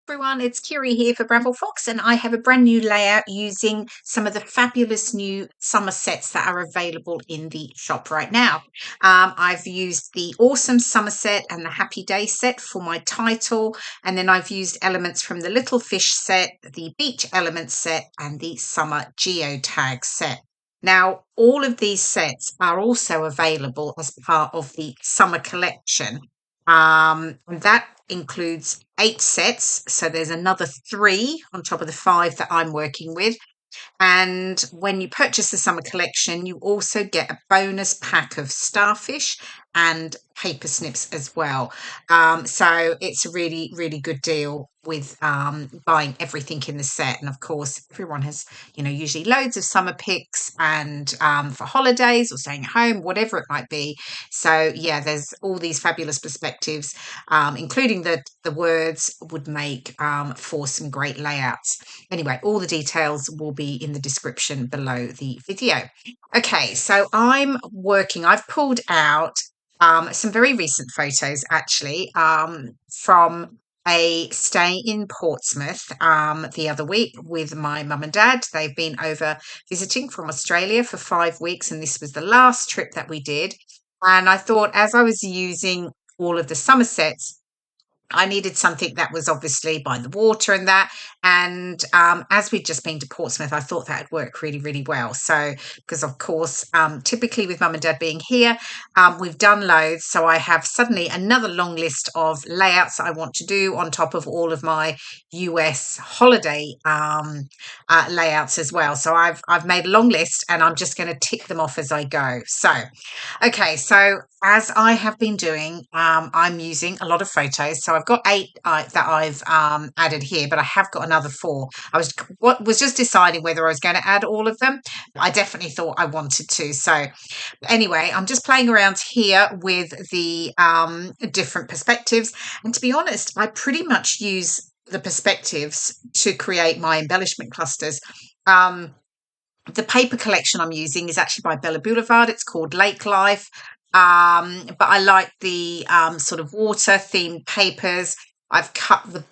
Everyone, it's KIREI here for Bramble Fox, and I have a brand new layout using some of the fabulous new summer sets that are available in the shop right now. I've used the awesome summer set and the happy day set for my title, and then I've used elements from the little fish set, the beach elements set, and the Summer Geo Tag set. Now, all of these sets are also available as part of the summer collection. And that includes 8 sets. So there's another 3 on top of the 5 that I'm working with. And when you purchase the summer collection, you also get a bonus pack of starfish and paper snips as well. So it's a really, really good deal with buying everything in the set. And of course, everyone has, usually loads of summer pics and for holidays or staying at home, whatever it might be. So yeah, there's all these fabulous perspectives, including the words would make for some great layouts. Anyway, all the details will be in the description below the video. Okay, so I've pulled out some very recent photos actually from a stay in Portsmouth the other week with my mum and dad. They've been over visiting from Australia for 5 weeks, and this was the last trip that we did. And I thought, as I was using all of the summer sets, I needed something that was obviously by the water and that. And as we'd just been to Portsmouth, I thought that would work really, really well. So, because of course, typically with mum and dad being here, we've done loads. So I have suddenly another long list of layouts that I want to do on top of all of my US holiday layouts as well. So I've made a long list and I'm just going to tick them off as I go. So, okay, so as I have been doing, I'm using a lot of photos. So I've got 8 that I've added here, but I have got another 4. I was just deciding whether I was going to add all of them. I definitely thought I wanted to. So anyway, I'm just playing around here with the different perspectives. And to be honest, I pretty much use the perspectives to create my embellishment clusters. The paper collection I'm using is actually by Bella Blvd. It's called Lake Life. But I like the sort of water themed papers. I've cut the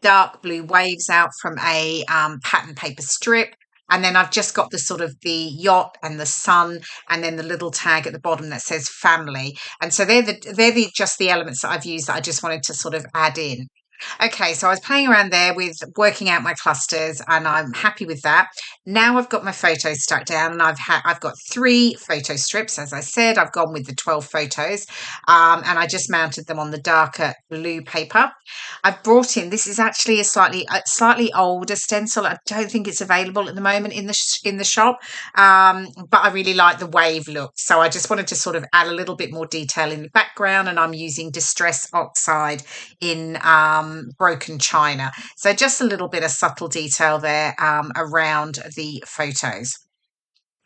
dark blue waves out from a pattern paper strip. And then I've just got the sort of the yacht and the sun, and then the little tag at the bottom that says family. And so they're just the elements that I've used that I just wanted to sort of add in. Okay, so I was playing around there with working out my clusters, and I'm happy with that. Now I've got my photos stuck down, and I've got 3 photo strips. As I said, I've gone with the 12 photos, and I just mounted them on the darker blue paper. I've brought in, this is actually a slightly older stencil. I don't think it's available at the moment in the shop, but I really like the wave look, so I just wanted to sort of add a little bit more detail in the background, and I'm using Distress Oxide in broken china. So just a little bit of subtle detail there around the photos.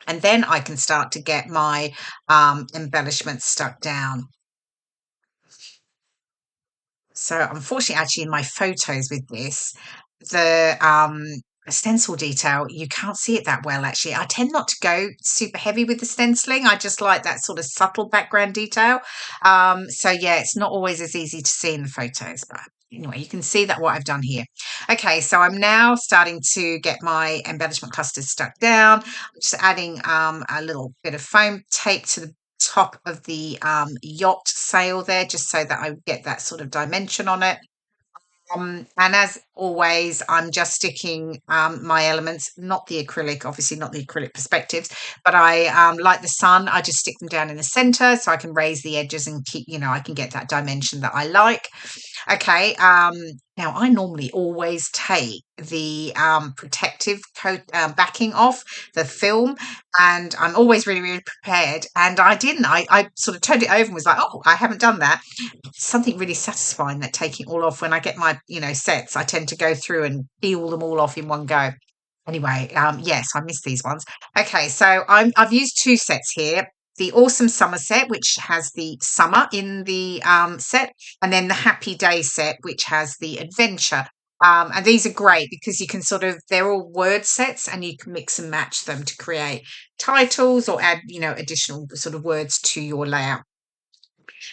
And then I can start to get my embellishments stuck down. So unfortunately, actually in my photos with this, the stencil detail, you can't see it that well actually. I tend not to go super heavy with the stenciling. I just like that sort of subtle background detail. So yeah, it's not always as easy to see in the photos, but anyway, you can see that what I've done here. Okay, so I'm now starting to get my embellishment clusters stuck down. I'm just adding a little bit of foam tape to the top of the yacht sail there, just so that I get that sort of dimension on it. And as always, I'm just sticking my elements, not the acrylic, obviously not the acrylic perspectives, but I like the sun, I just stick them down in the center so I can raise the edges and keep, I can get that dimension that I like. Okay, now I normally always take the protective coat backing off the film, and I'm always really, really prepared. And I didn't. I sort of turned it over and was like, oh, I haven't done that. Something really satisfying that taking it all off when I get my, sets, I tend to go through and peel them all off in one go. Anyway, yes, I missed these ones. Okay, so I've used 2 sets here. The awesome summer set, which has the summer in the set, and then the happy day set, which has the adventure. And these are great because you can they're all word sets and you can mix and match them to create titles or add, additional sort of words to your layout.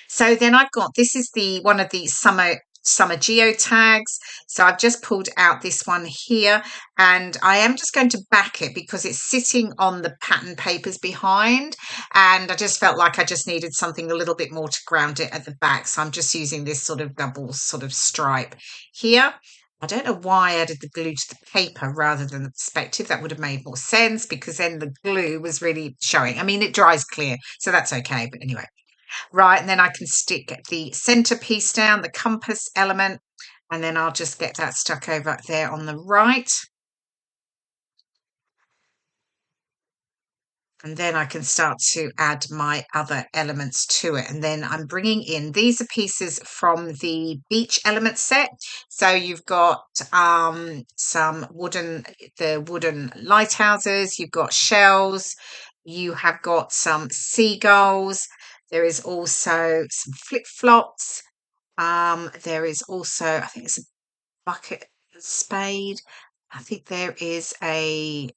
So then I've got, this is one of the summer Summer Geo Tags. So I've just pulled out this one here, and I am just going to back it because it's sitting on the pattern papers behind, and I just felt like I just needed something a little bit more to ground it at the back. So I'm just using this sort of double sort of stripe here. I don't know why I added the glue to the paper rather than the perspective. That would have made more sense because then the glue was really showing. I mean, it dries clear, so that's okay. But anyway, right, and then I can stick the centerpiece down, the compass element, and then I'll just get that stuck over there on the right. And then I can start to add my other elements to it. And then I'm bringing in, these are pieces from the beach element set. So you've got some the wooden lighthouses, you've got shells, you have got some seagulls. There is also some flip-flops. There is also, I think it's a bucket, spade. I think there is a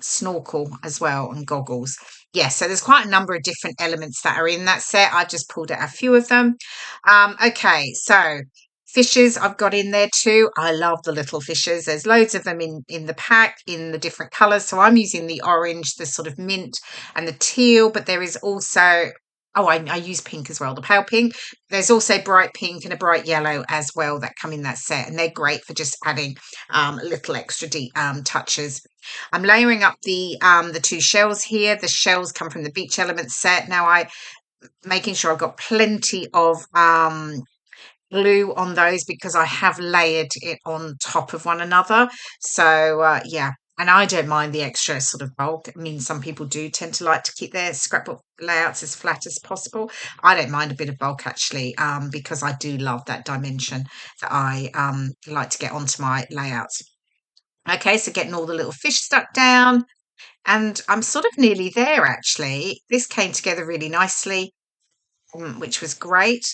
snorkel as well and goggles. Yes, so there's quite a number of different elements that are in that set. I've just pulled out a few of them. Okay, so fishes I've got in there too. I love the little fishes. There's loads of them in the pack in the different colours. So I'm using the orange, the sort of mint and the teal, but there is also, oh, I use pink as well, the pale pink. There's also bright pink and a bright yellow as well that come in that set, and they're great for just adding little extra deep touches. I'm layering up the two shells here. The shells come from the beach elements set. Now I making sure I've got plenty of glue on those because I have layered it on top of one another. So yeah, and I don't mind the extra sort of bulk. I mean, some people do tend to like to keep their scrapbook layouts as flat as possible. I don't mind a bit of bulk actually, because I do love that dimension that I like to get onto my layouts. Okay, so getting all the little fish stuck down, and I'm sort of nearly there actually. This came together really nicely, which was great.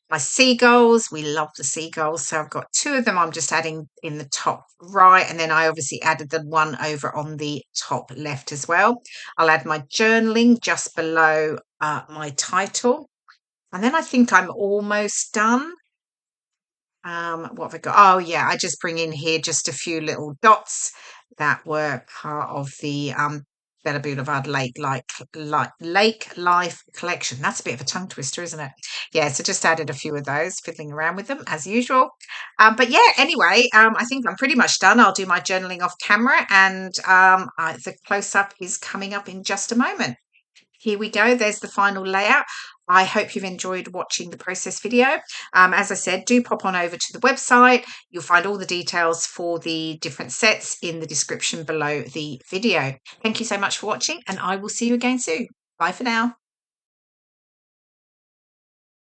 My seagulls, we love the seagulls. So I've got two of them I'm just adding in the top right, and then I obviously added the one over on the top left as well. I'll add my journaling just below my title. And then I think I'm almost done. What have I got? Oh yeah, I just bring in here just a few little dots that were part of the Bella Blvd Lake Life collection. That's a bit of a tongue twister, isn't it? Yeah, so just added a few of those, fiddling around with them as usual. But yeah, anyway, I think I'm pretty much done. I'll do my journaling off camera, and the close up is coming up in just a moment. Here we go. There's the final layout. I hope you've enjoyed watching the process video. As I said, do pop on over to the website. You'll find all the details for the different sets in the description below the video. Thank you so much for watching, and I will see you again soon. Bye for now.